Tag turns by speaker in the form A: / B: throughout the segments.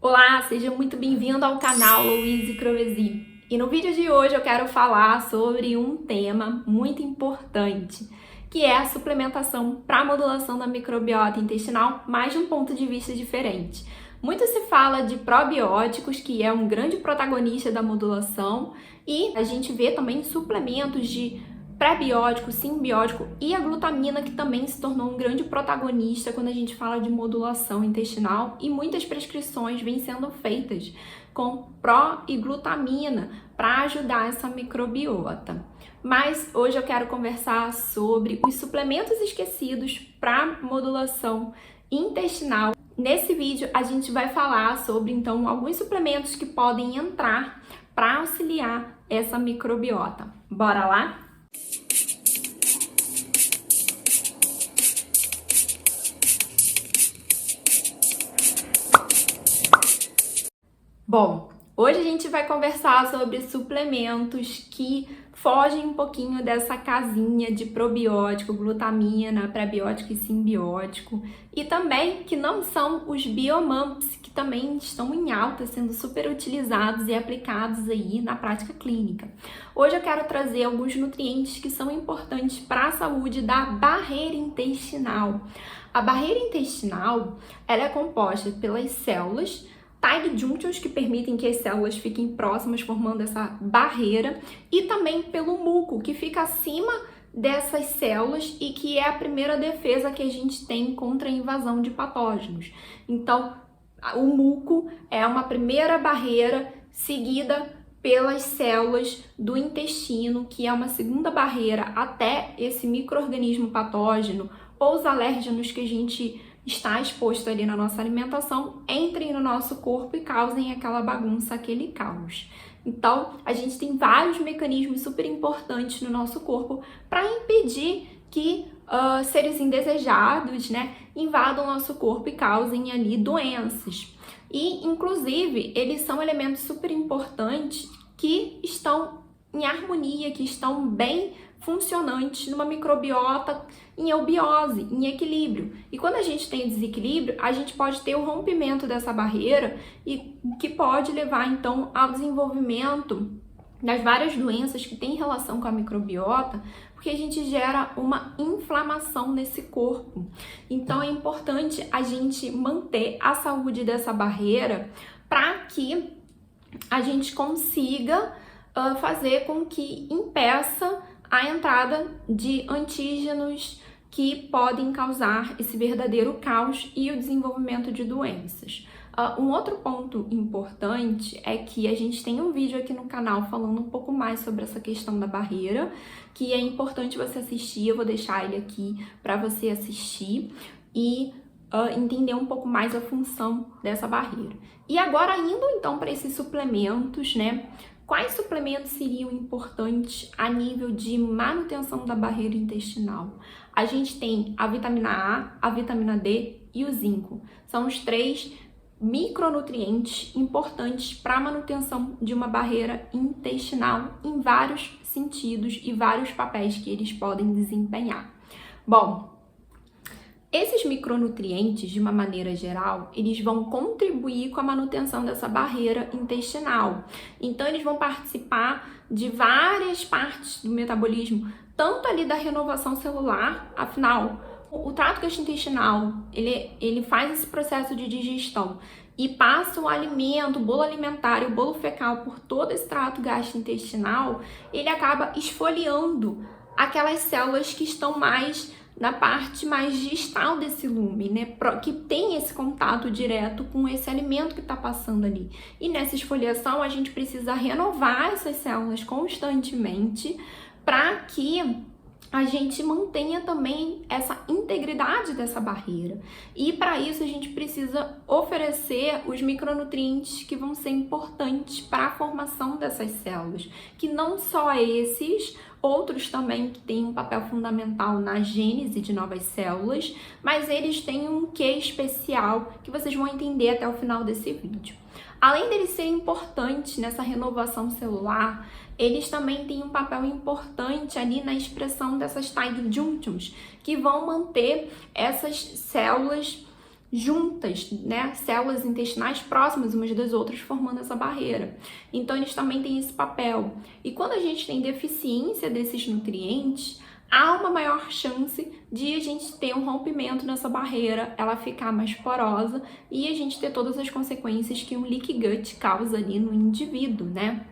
A: Olá, seja muito bem-vindo ao canal Louise Crovesi. E no vídeo de hoje eu quero falar sobre um tema muito importante, que é a suplementação para a modulação da microbiota intestinal, mas de um ponto de vista diferente. Muito se fala de probióticos, que é um grande protagonista da modulação, e a gente vê também suplementos de pré-biótico, simbiótico e a glutamina, que também se tornou um grande protagonista quando a gente fala de modulação intestinal, e muitas prescrições vêm sendo feitas com pró e glutamina para ajudar essa microbiota. Mas hoje eu quero conversar sobre os suplementos esquecidos para modulação intestinal. Nesse vídeo a gente vai falar sobre então alguns suplementos que podem entrar para auxiliar essa microbiota. Bora lá? Bom, hoje a gente vai conversar sobre suplementos que fogem um pouquinho dessa casinha de probiótico, glutamina, pré-biótico e simbiótico, e também que não são os biomumps, que também estão em alta, sendo super utilizados e aplicados aí na prática clínica. Hoje eu quero trazer alguns nutrientes que são importantes para a saúde da barreira intestinal. A barreira intestinal, ela é composta pelas células tight junctions, que permitem que as células fiquem próximas, formando essa barreira, e também pelo muco, que fica acima dessas células e que é a primeira defesa que a gente tem contra a invasão de patógenos. Então, o muco é uma primeira barreira, seguida pelas células do intestino, que é uma segunda barreira até esse micro-organismo patógeno ou os alérgenos que a gente está exposto ali na nossa alimentação, entrem no nosso corpo e causem aquela bagunça, aquele caos. Então, a gente tem vários mecanismos super importantes no nosso corpo para impedir que seres indesejados, invadam o nosso corpo e causem ali doenças. E, inclusive, eles são elementos super importantes que estão em harmonia, que estão bem funcionantes numa microbiota em eubiose, em equilíbrio. E quando a gente tem desequilíbrio, a gente pode ter o rompimento dessa barreira e que pode levar então ao desenvolvimento das várias doenças que têm relação com a microbiota, porque a gente gera uma inflamação nesse corpo. Então é importante a gente manter a saúde dessa barreira para que a gente consiga fazer com que impeça a entrada de antígenos que podem causar esse verdadeiro caos e o desenvolvimento de doenças. Um outro ponto importante é que a gente tem um vídeo aqui no canal falando um pouco mais sobre essa questão da barreira, que é importante você assistir. Eu vou deixar ele aqui para você assistir e entender um pouco mais a função dessa barreira. E agora, indo então para esses suplementos, quais suplementos seriam importantes a nível de manutenção da barreira intestinal? A gente tem a vitamina A, a vitamina D e o zinco. São os 3 micronutrientes importantes para a manutenção de uma barreira intestinal em vários sentidos e vários papéis que eles podem desempenhar. Bom, esses micronutrientes, de uma maneira geral, eles vão contribuir com a manutenção dessa barreira intestinal. Então, eles vão participar de várias partes do metabolismo, tanto ali da renovação celular, afinal, o trato gastrointestinal, ele faz esse processo de digestão e passa o alimento, o bolo alimentar e o bolo fecal por todo esse trato gastrointestinal, ele acaba esfoliando aquelas células que estão mais na parte mais distal desse lume, que tem esse contato direto com esse alimento que está passando ali. E nessa esfoliação a gente precisa renovar essas células constantemente para que a gente mantenha também essa integridade dessa barreira. E para isso a gente precisa oferecer os micronutrientes que vão ser importantes para a formação dessas células, que não só esses, outros também que têm um papel fundamental na gênese de novas células, mas eles têm um quê especial que vocês vão entender até o final desse vídeo. Além deles serem importantes nessa renovação celular, eles também têm um papel importante ali na expressão dessas tight junctions, que vão manter essas células juntas, né? Células intestinais próximas umas das outras, formando essa barreira. Então, eles também têm esse papel. E quando a gente tem deficiência desses nutrientes, há uma maior chance de a gente ter um rompimento nessa barreira, ela ficar mais porosa e a gente ter todas as consequências que um leaky gut causa ali no indivíduo, né?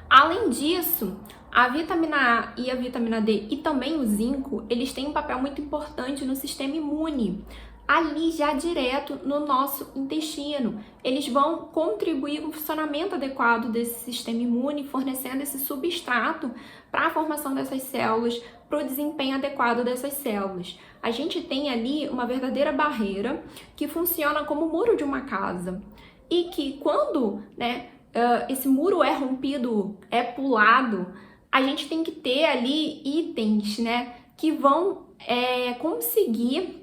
A: Além disso, a vitamina A e a vitamina D e também o zinco, eles têm um papel muito importante no sistema imune, ali já direto no nosso intestino. Eles vão contribuir com o funcionamento adequado desse sistema imune, fornecendo esse substrato para a formação dessas células, para o desempenho adequado dessas células. A gente tem ali uma verdadeira barreira que funciona como o muro de uma casa e que quando, esse muro é rompido, é pulado, a gente tem que ter ali itens, que vão conseguir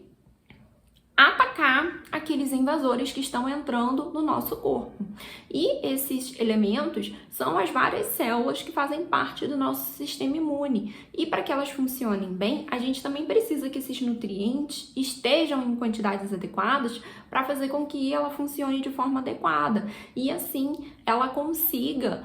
A: atacar aqueles invasores que estão entrando no nosso corpo. E esses elementos são as várias células que fazem parte do nosso sistema imune. E para que elas funcionem bem, a gente também precisa que esses nutrientes estejam em quantidades adequadas para fazer com que ela funcione de forma adequada. E assim, ela consiga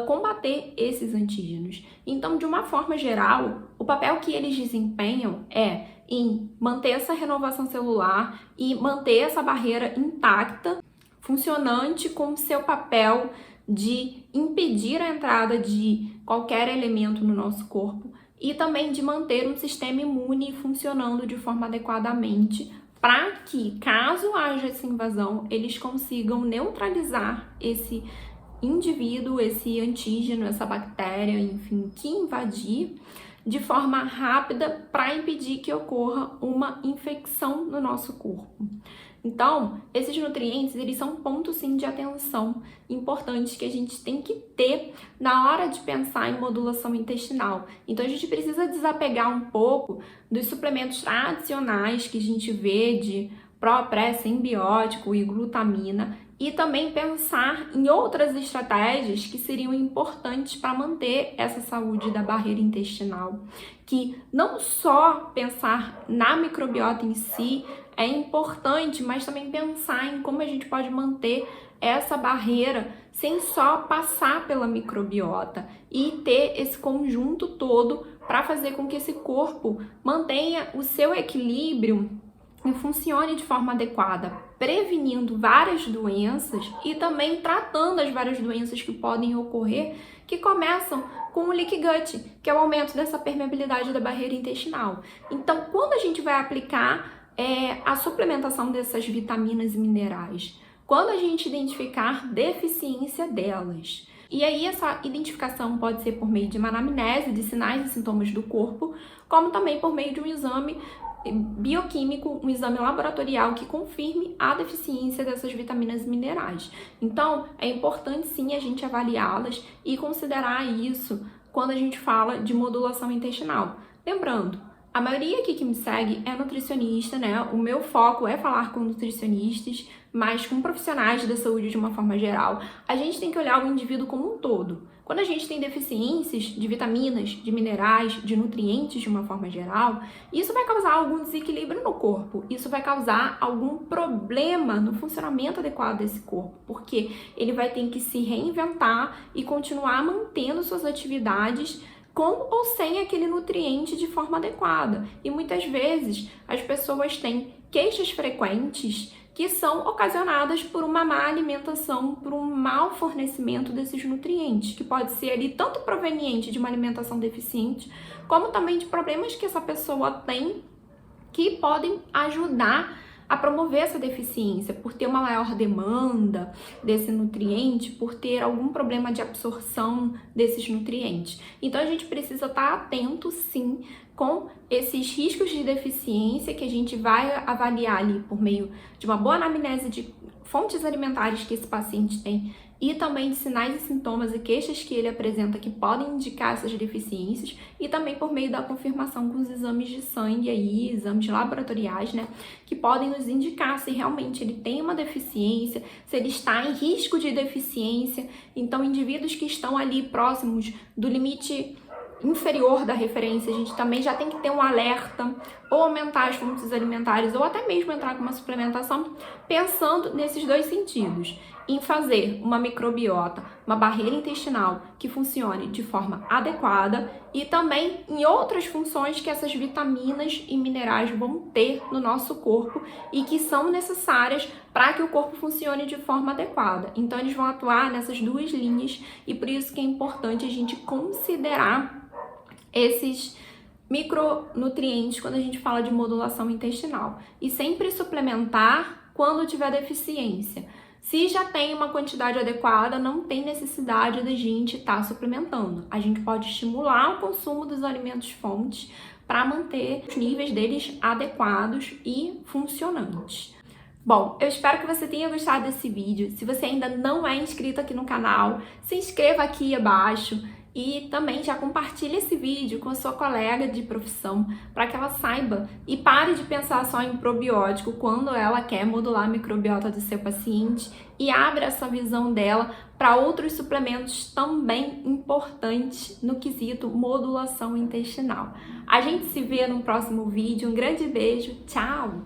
A: combater esses antígenos. Então, de uma forma geral, o papel que eles desempenham é em manter essa renovação celular e manter essa barreira intacta, funcionante, com seu papel de impedir a entrada de qualquer elemento no nosso corpo e também de manter um sistema imune funcionando de forma adequadamente para que, caso haja essa invasão, eles consigam neutralizar esse indivíduo, esse antígeno, essa bactéria, enfim, que invadir de forma rápida para impedir que ocorra uma infecção no nosso corpo. Então, esses nutrientes, eles são pontos sim de atenção importantes que a gente tem que ter na hora de pensar em modulação intestinal. Então, a gente precisa desapegar um pouco dos suplementos tradicionais que a gente vê de pré, simbiótico e glutamina e também pensar em outras estratégias que seriam importantes para manter essa saúde da barreira intestinal, que não só pensar na microbiota em si é importante, mas também pensar em como a gente pode manter essa barreira sem só passar pela microbiota e ter esse conjunto todo para fazer com que esse corpo mantenha o seu equilíbrio e funcione de forma adequada, prevenindo várias doenças e também tratando as várias doenças que podem ocorrer, que começam com o leaky gut, que é o aumento dessa permeabilidade da barreira intestinal. Então, quando a gente vai aplicar a suplementação dessas vitaminas e minerais, quando a gente identificar deficiência delas, e aí essa identificação pode ser por meio de uma anamnese de sinais e sintomas do corpo, como também por meio de um exame bioquímico, um exame laboratorial que confirme a deficiência dessas vitaminas e minerais. Então, é importante sim a gente avaliá-las e considerar isso quando a gente fala de modulação intestinal. Lembrando, a maioria aqui que me segue é nutricionista, O meu foco é falar com nutricionistas, mas com profissionais da saúde de uma forma geral. A gente tem que olhar o indivíduo como um todo. Quando a gente tem deficiências de vitaminas, de minerais, de nutrientes de uma forma geral, isso vai causar algum desequilíbrio no corpo, isso vai causar algum problema no funcionamento adequado desse corpo, porque ele vai ter que se reinventar e continuar mantendo suas atividades com ou sem aquele nutriente de forma adequada. E muitas vezes as pessoas têm queixas frequentes que são ocasionadas por uma má alimentação, por um mau fornecimento desses nutrientes, que pode ser ali tanto proveniente de uma alimentação deficiente, como também de problemas que essa pessoa tem que podem ajudar a promover essa deficiência, por ter uma maior demanda desse nutriente, por ter algum problema de absorção desses nutrientes. Então a gente precisa estar atento sim com esses riscos de deficiência que a gente vai avaliar ali por meio de uma boa anamnese de fontes alimentares que esse paciente tem e também de sinais e sintomas e queixas que ele apresenta que podem indicar essas deficiências e também por meio da confirmação com os exames de sangue aí, exames laboratoriais, que podem nos indicar se realmente ele tem uma deficiência, se ele está em risco de deficiência. Então, indivíduos que estão ali próximos do limite inferior da referência, a gente também já tem que ter um alerta, ou aumentar as fontes alimentares, ou até mesmo entrar com uma suplementação, pensando nesses dois sentidos, em fazer uma microbiota, uma barreira intestinal que funcione de forma adequada e também em outras funções que essas vitaminas e minerais vão ter no nosso corpo e que são necessárias para que o corpo funcione de forma adequada. Então eles vão atuar nessas duas linhas e por isso que é importante a gente considerar esses micronutrientes quando a gente fala de modulação intestinal e sempre suplementar quando tiver deficiência. Se já tem uma quantidade adequada, não tem necessidade da gente estar suplementando. A gente pode estimular o consumo dos alimentos fontes para manter os níveis deles adequados e funcionantes. Bom, eu espero que você tenha gostado desse vídeo. Se você ainda não é inscrito aqui no canal, se inscreva aqui abaixo. E também já compartilhe esse vídeo com a sua colega de profissão para que ela saiba e pare de pensar só em probiótico quando ela quer modular a microbiota do seu paciente e abra essa visão dela para outros suplementos também importantes no quesito modulação intestinal. A gente se vê no próximo vídeo. Um grande beijo, tchau!